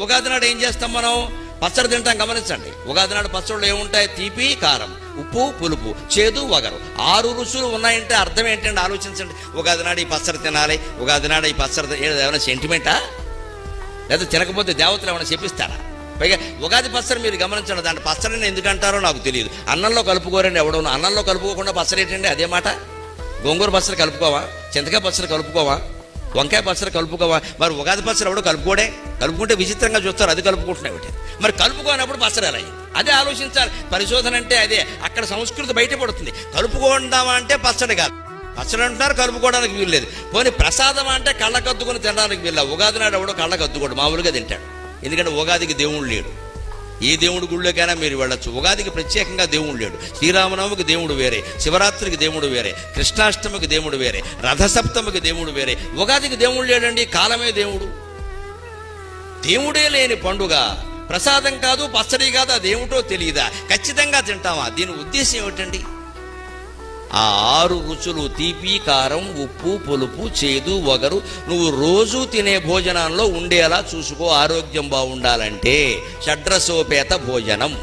ఉగాది నాడు ఏం చేస్తాం మనం? పచ్చడి తింటాం. గమనించండి, ఉగాది నాడు పచ్చళ్ళు ఏముంటాయి? తీపి, కారం, ఉప్పు, పులుపు, చేదు, వగరు. 6 రుచులు ఉన్నాయంటే అర్థం ఏంటంటే ఆలోచించండి. ఉగాది నాడు ఈ పచ్చడి తినాలి, ఉగాది నాడు ఈ పచ్చడి ఏమైనా సెంటిమెంటా? లేదా తినకపోతే దేవతలు ఏమైనా చెప్పిస్తారా? పైగా ఉగాది పచ్చడి మీరు గమనించండి, దాంట్లో పచ్చడిని ఎందుకంటారో నాకు తెలియదు. అన్నంలో కలుపుకోరండి ఎవడో. అన్నంలో కలుపుకోకుండా పచ్చడి ఏంటండి? అదే మాట. గోంగూర పచ్చడి కలుపుకోవా? చింతకాయ పచ్చడి కలుపుకోవా? వంకాయ పచ్చడి కలుపుకోవా? మరి ఉగాది పచ్చడి ఎవడో కలుపుకోడే. కలుపుకుంటే విచిత్రంగా చూస్తారు, అది కలుపుకుంటున్నాయి. మరి కలుపుకోనప్పుడు పచ్చడి ఎలా అయింది? అదే ఆలోచించాలి. పరిశోధన అంటే అదే. అక్కడ సంస్కృతి బయటపడుతుంది. కలుపుకుందామా అంటే పచ్చడి కాదు, పచ్చడి అంటున్నారు, కలుపుకోవడానికి వీలు లేదు. పోనీ ప్రసాదం అంటే కళ్ళకద్దుకొని తినడానికి వీళ్ళ. ఉగాది నాడు ఎవడో కళ్ళకద్దుకోడు, మామూలుగా తింటాడు. ఎందుకంటే ఉగాదికి దేవుడు లేడు. ఏ దేవుడి గుళ్ళోకైనా మీరు వెళ్ళొచ్చు. ఉగాదికి ప్రత్యేకంగా దేవుడు లేడు. శ్రీరామనవమికి దేవుడు వేరే, శివరాత్రికి దేవుడు వేరే, కృష్ణాష్టమికి దేవుడు వేరే, రథసప్తమికి దేవుడు వేరే. ఉగాదికి దేవుడు లేడండి, కాలమే దేవుడు. దేవుడే లేని పండుగ ప్రసాదం కాదు, పచ్చడి కాదు, అదేమిటో తెలియదా? ఖచ్చితంగా తింటామా? దీని ఉద్దేశం ఏమిటండి? ఆ 6 రుచులు తీపి, కారం, ఉప్పు, పులుపు, చేదు, వగరు నువ్వు రోజు తినే భోజనంలో ఉండేలా చూసుకో. ఆరోగ్యం బాగుండాలంటే షడ్రసోపేత భోజనం.